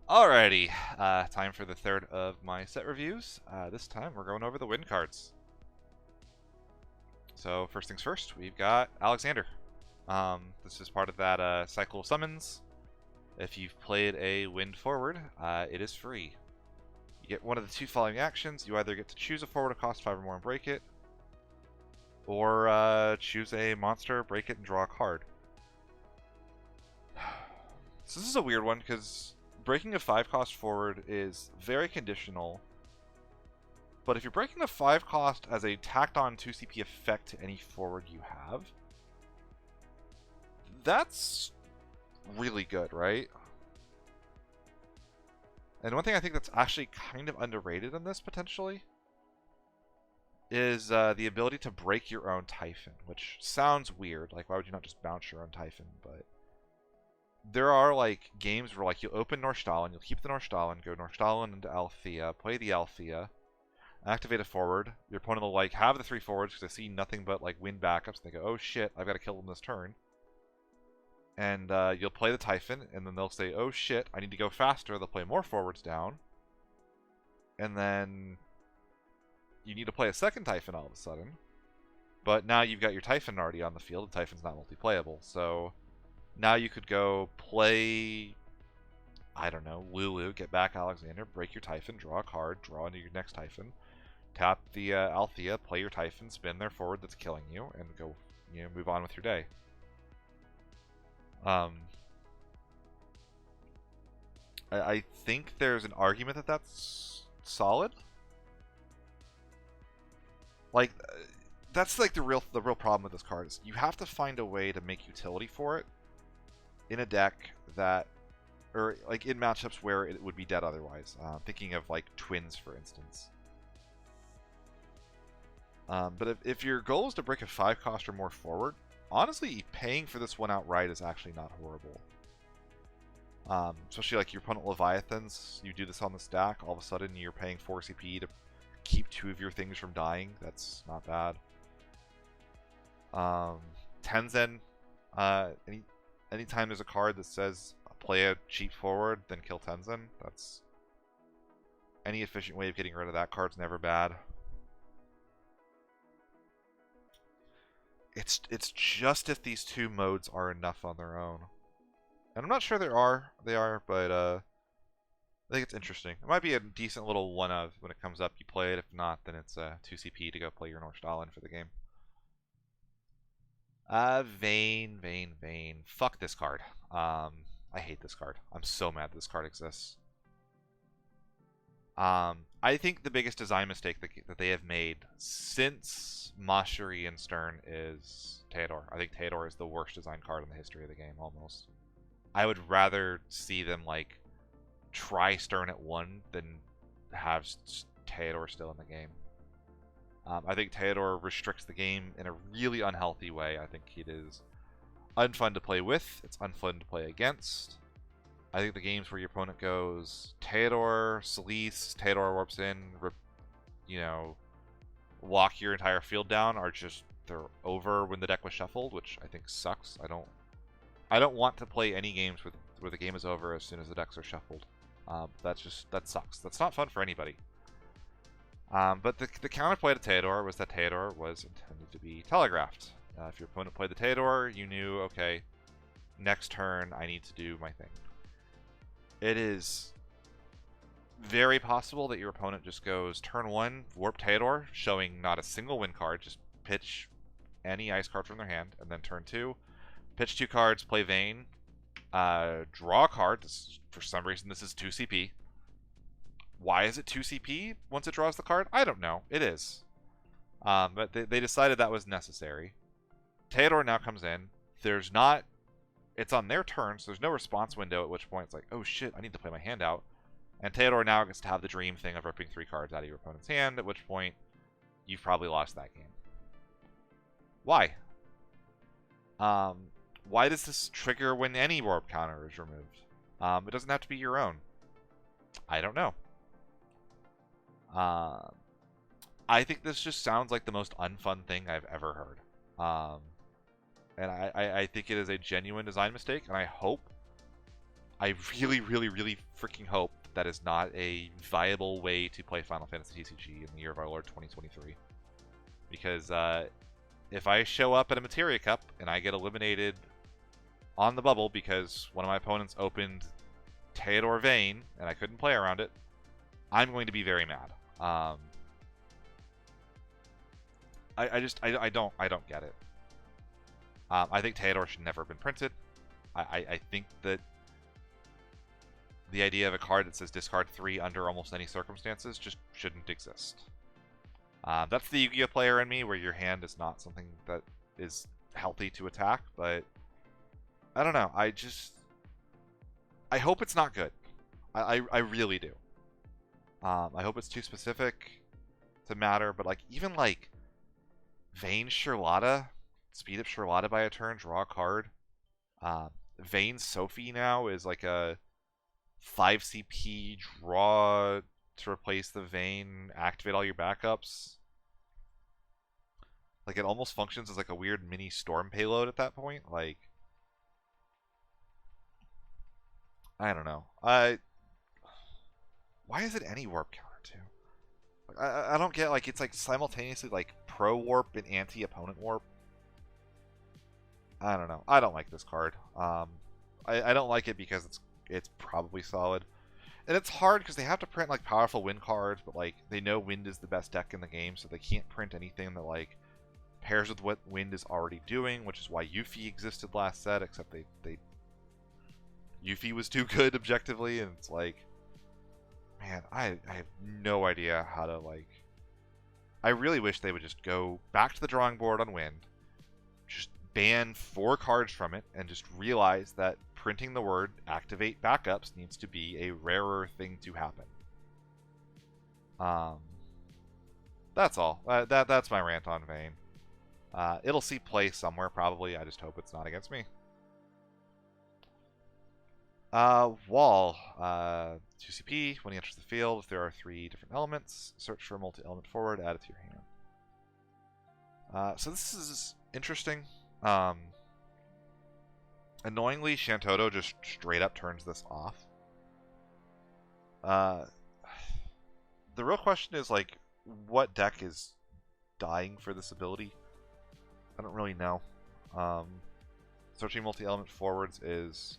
Alrighty, time for the third of my set reviews. This time we're going over the win cards. So first things first, we've got Alexander. This is part of that cycle of summons. If you've played a wind forward, it is free. You get one of the two following actions. You either get to choose a forward that costs 5 or more and break it, or choose a monster, break it, and draw a card. So this is a weird one because breaking a 5-cost forward is very conditional, but if you're breaking the 5-cost as a tacked-on 2 CP effect to any forward you have, that's really good, right? And one thing I think that's actually kind of underrated in this, potentially, is the ability to break your own Typhon, which sounds weird. Like, why would you not just bounce your own Typhon? But there are like games where like you'll open Northstalin, you'll keep the Northstalin, go Northstalin into Althea, play the Althea, activate a forward. Your opponent will like have the 3 forwards because they see nothing but like wind backups. And they go, oh shit, I've got to kill them this turn. And you'll play the Typhon, and then they'll say, oh shit, I need to go faster. They'll play more forwards down. And then you need to play a second Typhon all of a sudden. But now you've got your Typhon already on the field. The Typhon's not multiplayable, so now you could go play, I don't know, Lulu, get back Alexander, break your Typhon, draw a card, draw into your next Typhon, tap the Althea, play your Typhon, spin their forward that's killing you, and go, move on with your day. I think there's an argument that that's solid. Like, that's like the real problem with this card is you have to find a way to make utility for it in a deck that, or like in matchups where it would be dead otherwise. Thinking of like twins, for instance. But if your goal is to break a 5-cost or more forward, honestly, paying for this one outright is actually not horrible. Especially like your opponent Leviathans, you do this on the stack, all of a sudden you're paying 4 CP to keep 2 of your things from dying. That's not bad. Tenzen, anytime there's a card that says play a cheap forward, then kill Tenzen, that's any efficient way of getting rid of that card's never bad. It's just if these 2 modes are enough on their own. And I'm not sure they are, but I think it's interesting. It might be a decent little one of when it comes up, you play it. If not, then it's 2 CP to go play your Northstalin for the game. Vayne. Fuck this card. I hate this card. I'm so mad this card exists. I think the biggest design mistake that they have made since Mashiri and Stern is Theodore. I think Theodore is the worst design card in the history of the game, almost. I would rather see them like try Stern at 1 than have Theodore still in the game. I think Theodore restricts the game in a really unhealthy way. I think it is unfun to play with. It's unfun to play against. I think the games where your opponent goes Theodore, Celise, Theodore warps in, lock your entire field down are just, they're over when the deck was shuffled, which I think sucks. I don't want to play any games where the game is over as soon as the decks are shuffled. That sucks. That's not fun for anybody. But the counterplay to Theodore was that Theodore was intended to be telegraphed. If your opponent played the Theodore, you knew, okay, next turn I need to do my thing. It is very possible that your opponent just goes turn 1, warp Theodore, showing not a single win card, just pitch any ice card from their hand, and then turn 2, pitch 2 cards, play Vayne, draw a card. For some reason, this is 2 CP. Why is it 2 CP once it draws the card? I don't know. It is. But they decided that was necessary. Theodore now comes in. It's on their turn, so there's no response window, at which point it's like, oh shit, I need to play my hand out. And Theodore now gets to have the dream thing of ripping 3 cards out of your opponent's hand, at which point you've probably lost that game. Why? Why does this trigger when any warp counter is removed? It doesn't have to be your own. I don't know. I think this just sounds like the most unfun thing I've ever heard. And I think it is a genuine design mistake, and I hope I really, really, really freaking hope that is not a viable way to play Final Fantasy TCG in the year of our Lord 2023. Because if I show up at a Materia Cup and I get eliminated on the bubble because one of my opponents opened Theodore Vane and I couldn't play around it, I'm going to be very mad. I don't get it. I think Theodore should never have been printed. I think that the idea of a card that says discard 3 under almost any circumstances just shouldn't exist. That's the Yu-Gi-Oh player in me, where your hand is not something that is healthy to attack, but I don't know. I hope it's not good. I really do. I hope it's too specific to matter, but like even like Vayne Charlotta, speed up Charlotta by a turn, draw a card. Vayne Sophie now is like a 5 CP draw to replace the Vayne, activate all your backups. Like it almost functions as like a weird mini storm payload at that point. Like I don't know. Why is it any warp counter too? Like, I don't get, like, it's like simultaneously like pro warp and anti opponent warp. I don't know. I don't like this card. I don't like it because it's probably solid. And it's hard because they have to print like powerful wind cards, but like they know wind is the best deck in the game, so they can't print anything that like pairs with what wind is already doing, which is why Yuffie existed last set, except they Yuffie was too good objectively, and it's like, man, I have no idea how to like. I really wish they would just go back to the drawing board on wind, just ban 4 cards from it, and just realize that printing the word activate backups needs to be a rarer thing to happen. That's all. That's my rant on Vayne. It'll see play somewhere probably. I just hope it's not against me. Wall. 2 CP. When he enters the field, if there are 3 different elements, search for a multi-element forward, add it to your hand. So this is interesting. Annoyingly, Shantoto just straight up turns this off. The real question is, like, what deck is dying for this ability? I don't really know. Searching multi-element forwards is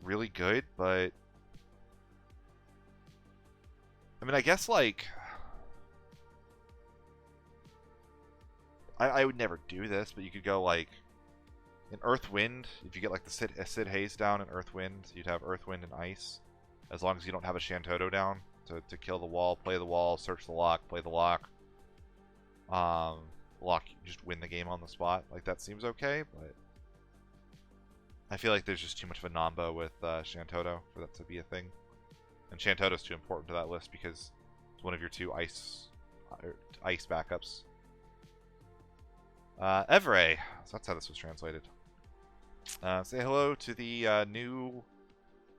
really good, but I mean, I guess, like, I would never do this, but you could go, like, in Earth Wind, if you get, like, the Sid Haze down in Earth Wind, you'd have Earth Wind and Ice, as long as you don't have a Shantoto down to kill the wall, play the wall, search the lock, play the lock. Lock, just win the game on the spot. Like, that seems okay, but I feel like there's just too much of a nombo with Shantoto for that to be a thing. And Shantoto's too important to that list because it's one of your 2 ice backups. Evray. So that's how this was translated. Say hello to the new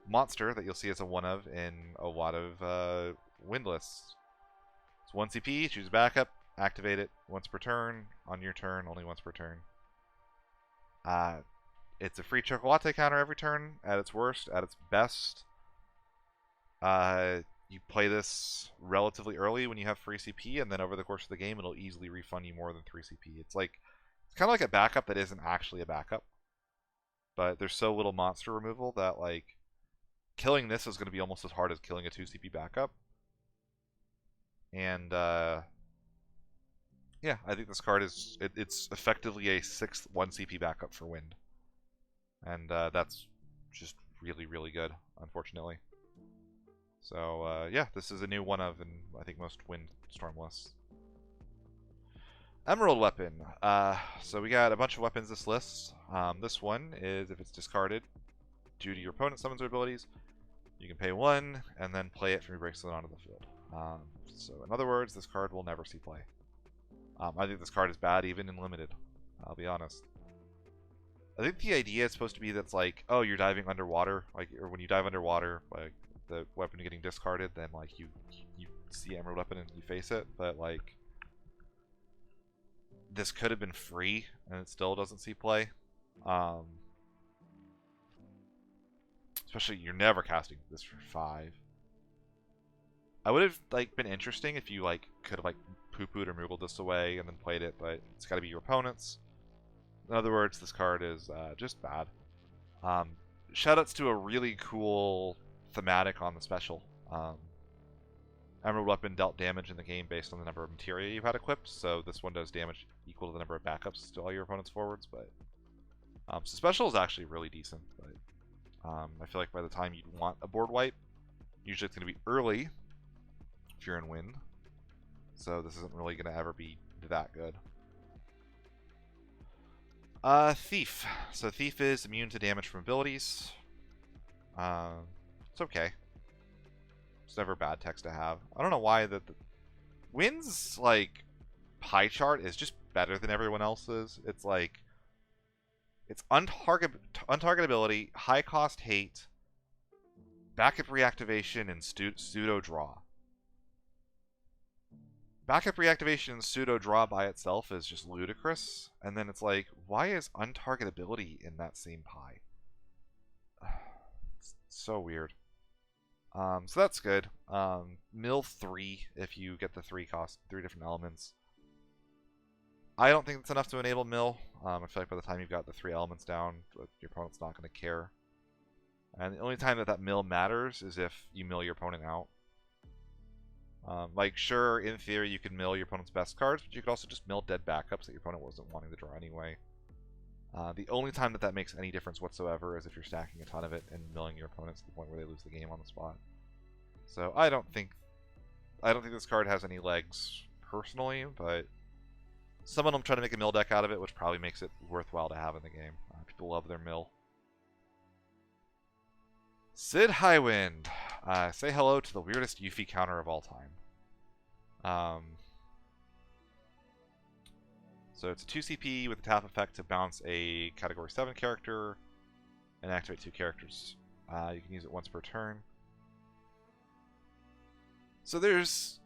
monster that you'll see as a one of in a lot of wind lists. It's 1 CP, choose backup, activate it once per turn, on your turn, only once per turn. It's a free chocolate counter every turn, at its worst, at its best. You play this relatively early when you have free CP, and then over the course of the game, it'll easily refund you more than 3 CP. It's like, it's kind of like a backup that isn't actually a backup. But there's so little monster removal that, like, killing this is going to be almost as hard as killing a 2 CP backup. And, yeah, I think this card is, it's effectively a 6th 1 CP backup for wind. And that's just really, really good, unfortunately. So, yeah, this is a new one of, in I think, most wind storm lists. Emerald Weapon. So we got a bunch of weapons this list. This one is, if it's discarded due to your opponent's summons or abilities, you can pay 1 and then play it from your bracelet onto the field. So in other words, this card will never see play. I think this card is bad even in limited, I'll be honest. I think the idea is supposed to be that's like, oh, you're diving underwater, like, or when you dive underwater, like, the weapon getting discarded, then, like, you see Emerald Weapon and you face it, but, like, this could have been free, and it still doesn't see play. Especially, you're never casting this for 5. I would have like been interesting if you like could have like poo-pooed or moogled this away and then played it, but it's got to be your opponent's. In other words, this card is just bad. Shoutouts to a really cool thematic on the special. Emerald Weapon dealt damage in the game based on the number of materia you had equipped, so this one does damage equal to the number of backups to all your opponent's forwards, but so special is actually really decent, but I feel like by the time you'd want a board wipe, usually it's going to be early if you're in wind, so this isn't really going to ever be that good. Thief. So Thief is immune to damage from abilities. It's okay. It's never bad text to have. I don't know why the Wind's like pie chart is just better than everyone else's. It's like it's untargetability, high cost hate, backup reactivation, and pseudo draw. Backup reactivation and pseudo draw by itself is just ludicrous. And then it's like, why is untargetability in that same pie? It's so weird. So that's good. Mill 3 if you get the 3 different elements. I don't think it's enough to enable mill. I feel like by the time you've got the 3 elements down, your opponent's not going to care. And the only time that mill matters is if you mill your opponent out. Like, sure, in theory, you can mill your opponent's best cards, but you could also just mill dead backups that your opponent wasn't wanting to draw anyway. The only time that makes any difference whatsoever is if you're stacking a ton of it and milling your opponents to the point where they lose the game on the spot. So I don't think this card has any legs personally, but some of them try to make a mill deck out of it, which probably makes it worthwhile to have in the game. People love their mill. Sid Highwind. Say hello to the weirdest Yuffie counter of all time. So it's a 2 CP with a tap effect to bounce a Category 7 character and activate 2 characters. You can use it once per turn. So there's,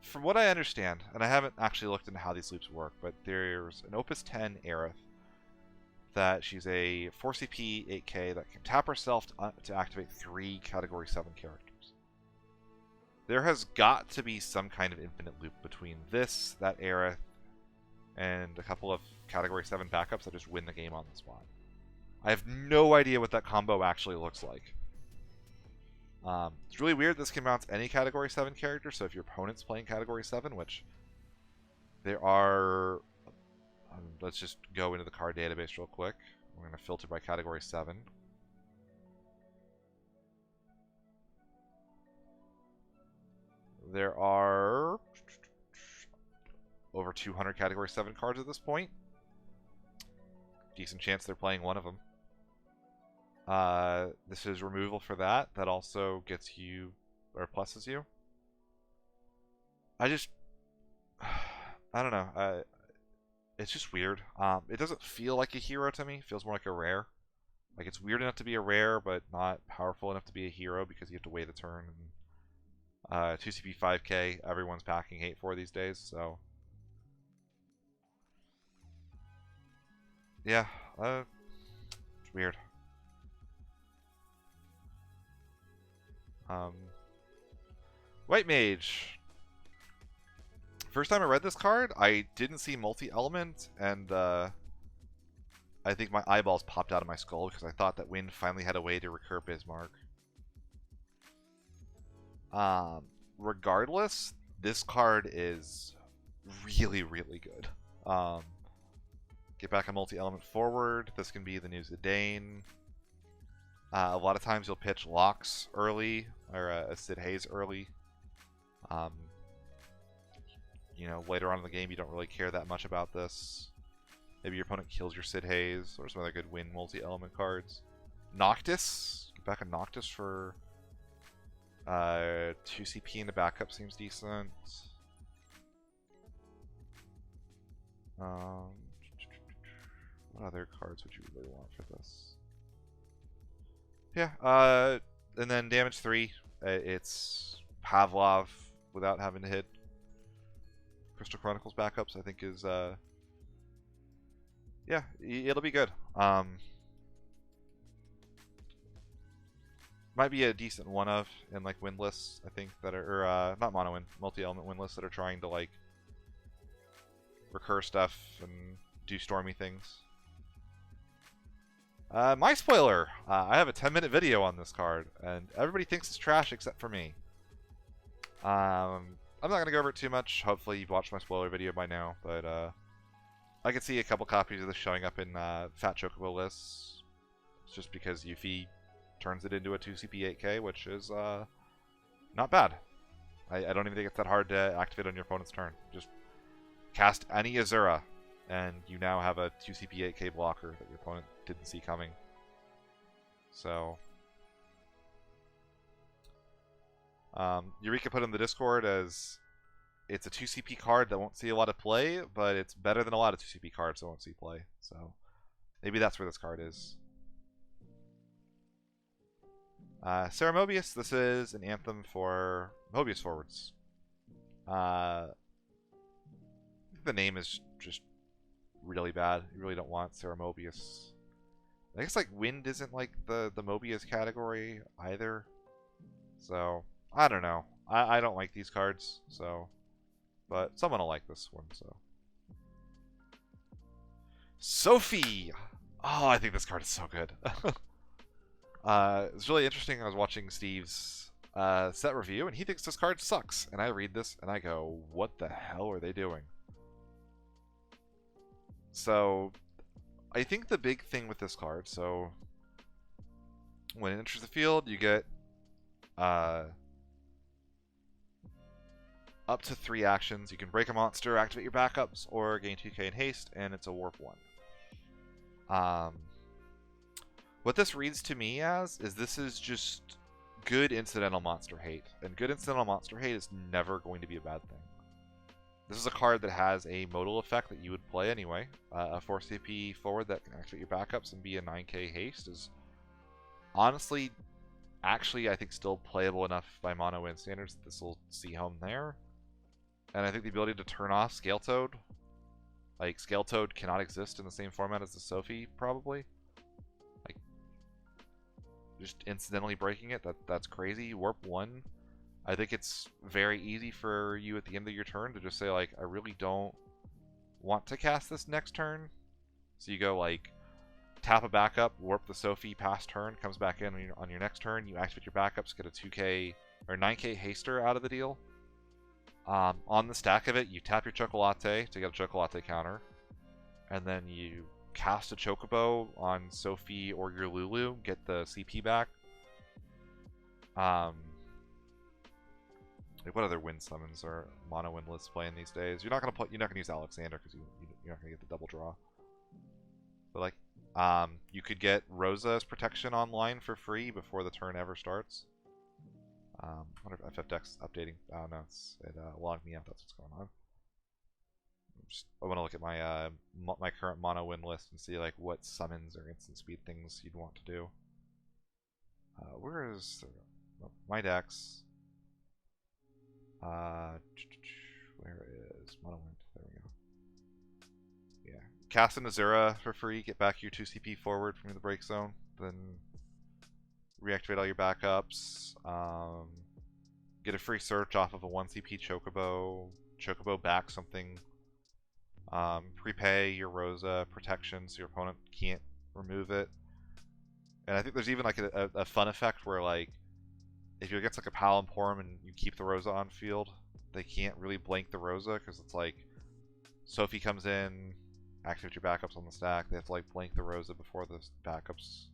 from what I understand, and I haven't actually looked into how these loops work, but there's an Opus 10 Aerith that she's a 4 CP 8K that can tap herself to activate 3 Category 7 characters. There has got to be some kind of infinite loop between this, that Aerith, and a couple of Category 7 backups that just win the game on the spot. I have no idea what that combo actually looks like. It's really weird this can bounce any Category 7 character, so if your opponent's playing Category 7, which there are... let's just go into the card database real quick. We're going to filter by Category 7. There are over 200 Category 7 cards at this point. Decent chance they're playing one of them. This is removal for that. That also gets you, or pluses you. I don't know. It's just weird. It doesn't feel like a hero to me. It feels more like a rare. Like, it's weird enough to be a rare, but not powerful enough to be a hero because you have to wait a turn. And, 2CP 5K, everyone's packing hate for these days, so... yeah, it's weird. White Mage. First time I read this card, I didn't see multi-element, and I think my eyeballs popped out of my skull because I thought that Wind finally had a way to recur Bismarck. Regardless, this card is really, really good. Get back a multi-element forward. This can be the new Zidane. A lot of times you'll pitch Locks early, or a Sid Hayes early. You know, later on in the game you don't really care that much about this. Maybe your opponent kills your Sid Hayes, or some other good win multi-element cards. Noctis. Get back a Noctis for 2 CP in the backup seems decent. What other cards would you really want for this? Yeah, and then damage 3. It's Pavlov without having to hit Crystal Chronicles backups, I think is, yeah, it'll be good. might be a decent one of in like win lists, I think, that are, or not mono win, multi-element win lists that are trying to like recur stuff and do stormy things. My spoiler, I have a 10-minute video on this card, and everybody thinks it's trash except for me. I'm not going to go over it too much. Hopefully you've watched my spoiler video by now, but I can see a couple copies of this showing up in Fat Chocobo lists. It's just because Yuffie turns it into a 2CP 8K, which is not bad. I don't even think it's that hard to activate on your opponent's turn. Just cast any Azura, and you now have a 2CP 8K blocker that your opponent didn't see coming. So, Eureka put in the Discord as it's a 2CP card that won't see a lot of play, but it's better than a lot of 2CP cards that won't see play. So, maybe that's where this card is. Sarah Mobius, this is an anthem for Mobius forwards. The name is just really bad. You really don't want Sarah Mobius. I guess like Wind isn't like the Mobius category either. So, I don't know. I don't like these cards, so, but someone will like this one, so. Sophie! Oh, I think this card is so good. It's really interesting. I was watching Steve's set review, and he thinks this card sucks. And I read this, and I go, what the hell are they doing? So, I think the big thing with this card, so when it enters the field, you get up to 3 actions. You can break a monster, activate your backups, or gain 2k in haste, and it's a warp 1. What this reads to me as is this is just good incidental monster hate, and good incidental monster hate is never going to be a bad thing. This is a card that has a modal effect that you would play anyway. A 4CP forward that can activate your backups and be a 9k haste is honestly, actually, I think still playable enough by mono win standards that this will see home there. And I think the ability to turn off Scale Toad, like Scale Toad cannot exist in the same format as the Sophie, probably. Like, just incidentally breaking it, that's crazy. Warp 1. I think it's very easy for you at the end of your turn to just say, like, I really don't want to cast this next turn. So you go, like, tap a backup, warp the Sophie past turn, comes back in on your next turn, you activate your backups, get a 2k or 9k haster out of the deal. On the stack of it, you tap your Chocolate to get a Chocolate counter. And then you cast a Chocobo on Sophie or your Lulu, get the CP back. Like what other win summons are mono win lists playing these days? You're not gonna use Alexander because you're not gonna get the double draw. But like, you could get Rosa's protection online for free before the turn ever starts. I wonder if FFTC's updating. Oh no, it logged me out. That's what's going on. I want to look at my my current mono win list and see like what summons or instant speed things you'd want to do. Where is my decks? Where is Mono Wind? There we go. Yeah. Cast an Azura for free, get back your 2CP forward from the break zone, then reactivate all your backups, get a free search off of a 1CP Chocobo back something, prepay your Rosa protection so your opponent can't remove it. And I think there's even like a fun effect where like, if you're against like a Palamporum and you keep the Rosa on field, they can't really blank the Rosa because it's like Sophie comes in, activate your backups on the stack. They have to like blank the Rosa before the backups.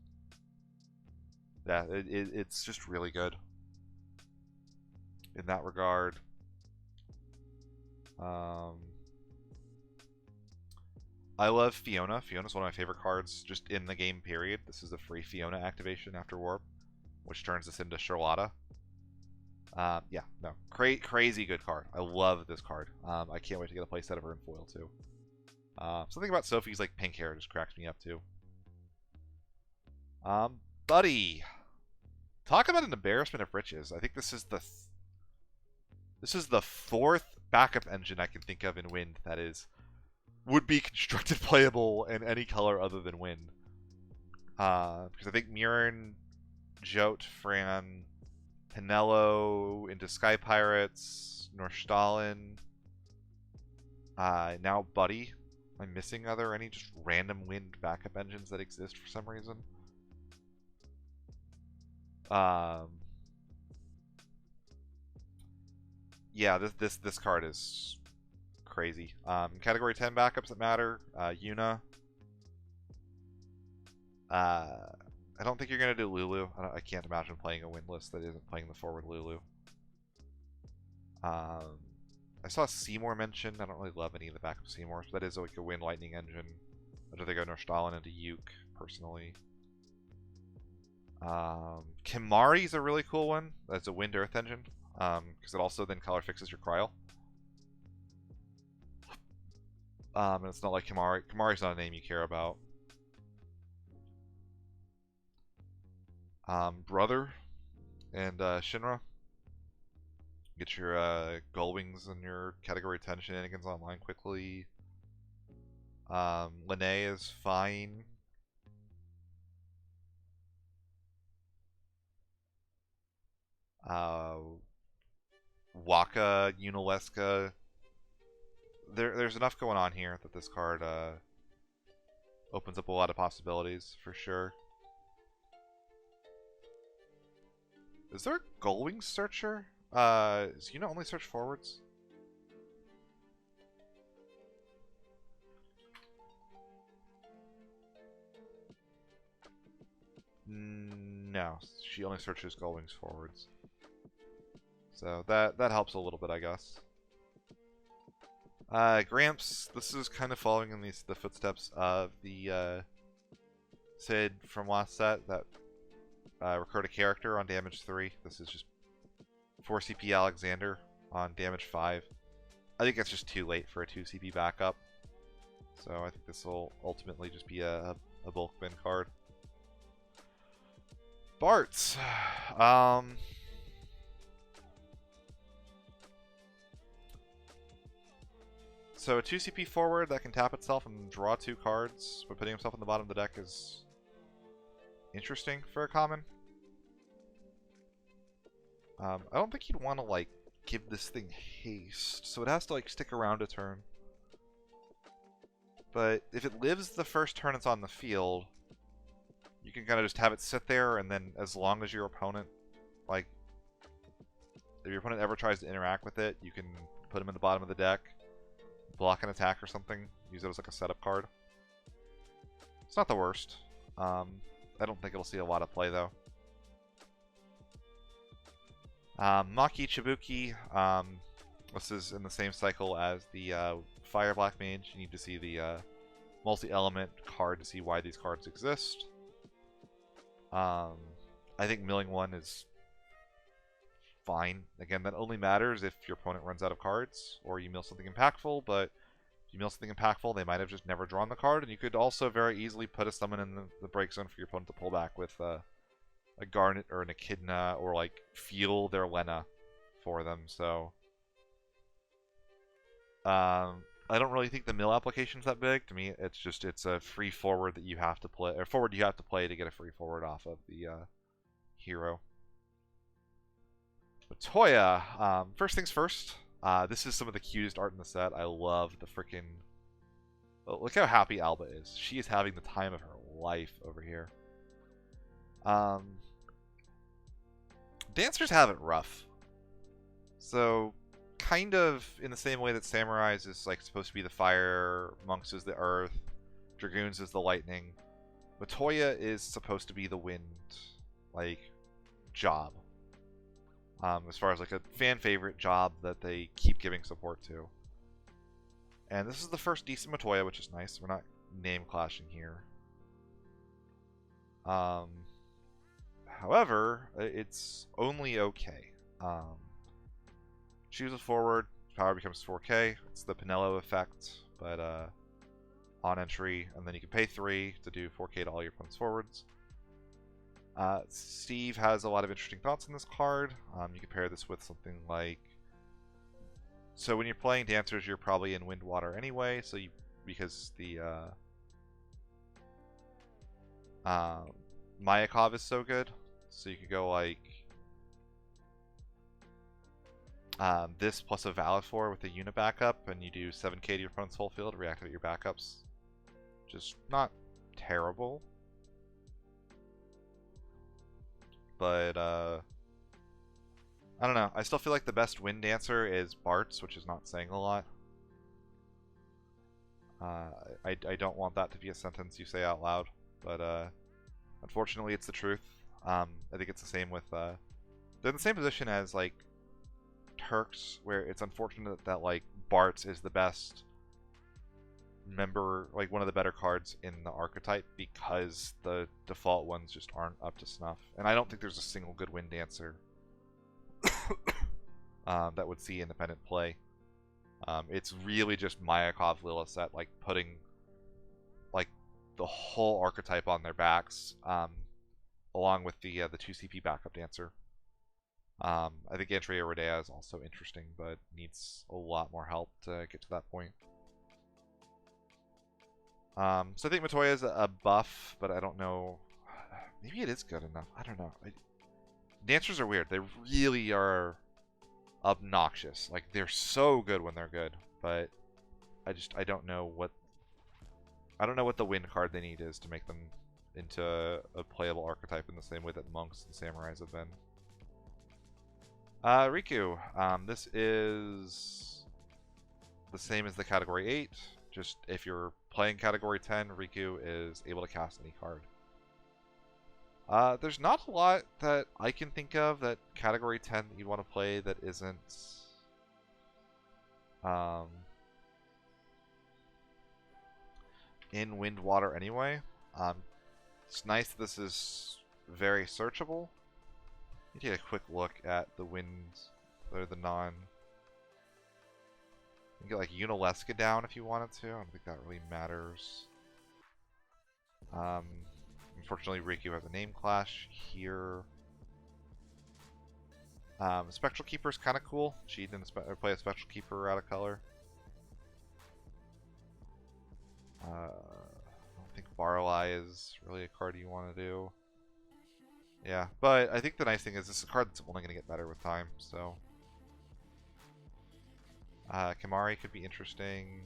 Yeah, it's just really good in that regard. I love Fiona. Fiona's one of my favorite cards just in the game, period. This is a free Fiona activation after Warp, which turns this into Charlotta. Yeah, no. Crazy good card. I love this card. I can't wait to get a playset of her in foil, too. Something about Sophie's, like, pink hair just cracks me up, too. Buddy. Talk about an embarrassment of riches. I think this is the... This is the 4th backup engine I can think of in Wind that would be constructed playable in any color other than Wind. Because I think Mirren Jot, Fran, Pinello into Sky Pirates, Norstalin. Now Buddy. Am I missing any just random wind backup engines that exist for some reason? Yeah, this card is crazy. Category 10 backups that matter. Yuna. I don't think you're gonna do Lulu. I can't imagine playing a win list that isn't playing the forward Lulu. I saw Seymour mentioned. I don't really love any of the backup Seymours, but that is like a Wind Lightning engine. I'd rather go Norstalin into Uke, personally. Kimari's a really cool one. That's a Wind Earth engine, because it also then color fixes your Cryo. And it's not like Kimari. Kimari's not a name you care about. Brother and Shinra. Get your Gullwings and your Category 10 shenanigans online quickly. Lene is fine. Waka, Unileska. There's enough going on here that this card opens up a lot of possibilities for sure. Is there a Gullwing searcher? Does Yuna only search forwards? No, she only searches Gullwings forwards. So that helps a little bit, I guess. Gramps, this is kind of following in the footsteps of the Sid from last set that recruit a character on damage 3. This is just 4 CP Alexander on damage 5. I think that's just too late for a 2 CP backup. So I think this will ultimately just be a bulk bin card. Bart's. So a 2 CP forward that can tap itself and draw 2 cards, but putting himself on the bottom of the deck is interesting for a common. I don't think you'd want to like give this thing haste, so it has to like stick around a turn. But if it lives the first turn it's on the field, you can kind of just have it sit there, and then as long as your opponent, like, if your opponent ever tries to interact with it, you can put him in the bottom of the deck, block an attack or something, use it as like a setup card. It's not the worst. I don't think it'll see a lot of play though. Maki Chibuki, this is in the same cycle as the Fire Black Mage. You need to see the multi-element card to see why these cards exist. I think milling one is fine. Again, that only matters if your opponent runs out of cards, or you mill something impactful, but if you mill something impactful, they might have just never drawn the card, and you could also very easily put a summon in the break zone for your opponent to pull back with a Garnet or an Echidna, or like fuel their Lena for them. So I don't really think the mill application's that big. To me, it's a free forward that you have to play, or forward you have to play to get a free forward off of the hero. But Toya, first things first. This is some of the cutest art in the set. I love the freaking. Oh, look how happy Alba is. She is having the time of her life over here. Dancers have it rough. So, kind of in the same way that Samurais is like supposed to be the fire, Monks is the earth, Dragoons is the lightning. Matoya is supposed to be the wind, like, job. As far as like a fan favorite job that they keep giving support to. And this is the first decent Matoya, which is nice. We're not name clashing here. However, it's only okay. Choose a forward, power becomes 4k. It's the Pinello effect, but on entry, and then you can pay 3 to do 4k to all your opponent's forwards. Steve has a lot of interesting thoughts on this card. You can pair this with something like... So when you're playing Dancers, you're probably in Wind Water anyway, so because the Mayakov is so good. So you could go like this plus a Valid 4 with a unit backup, and you do 7k to your opponent's whole field, reactivate your backups. Just not terrible. But, I don't know. I still feel like the best Wind Dancer is Bart's, which is not saying a lot. I don't want that to be a sentence you say out loud, but unfortunately it's the truth. I think it's the same with, they're in the same position as, like, Turks, where it's unfortunate that, like, Bart's is the best member, like, one of the better cards in the archetype, because the default ones just aren't up to snuff. And I don't think there's a single good Wind Dancer that would see independent play. It's really just Mayakov Lilith like putting like the whole archetype on their backs, along with the 2 CP backup dancer. I think Antrea Rodea is also interesting, but needs a lot more help to get to that point. So I think Matoya is a buff, but I don't know. Maybe it is good enough. I don't know. Dancers are weird. They really are obnoxious. Like, they're so good when they're good, but I don't know what the win card they need is to make them into a playable archetype in the same way that monks and samurais have been. Riku. This is the same as the category 8. Just if you're playing category 10, Riku is able to cast any card. There's not a lot that I can think of that category 10 that you'd want to play that isn't in Wind Water anyway. It's nice that this is very searchable. Let me take a quick look at the winds, or the non. You can get like Unaleska down if you wanted to. I don't think that really matters. Unfortunately, Riku has a name clash here. Spectral Keeper is kind of cool. Cheat and play a Spectral Keeper out of color. I don't think Barlai is really a card you want to do. Yeah, but I think the nice thing is this is a card that's only going to get better with time, so. Kimari could be interesting.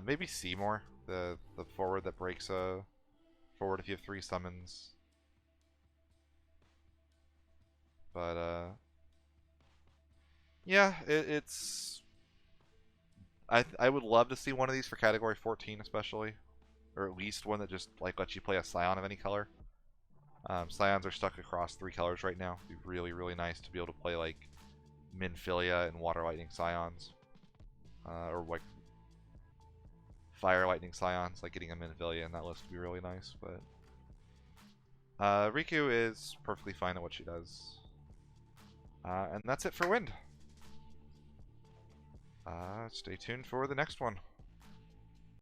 Maybe Seymour, the forward that breaks a forward if you have 3 summons. But, yeah, it's... I would love to see one of these for category 14 especially. Or at least one that just like lets you play a Scion of any color. Scions are stuck across 3 colors right now. It'd be really, really nice to be able to play like Minfilia and Water Lightning Scions. Or like Fire Lightning Scions, like getting a Minfilia in that list would be really nice. But Riku is perfectly fine at what she does. And that's it for Wind. Stay tuned for the next one.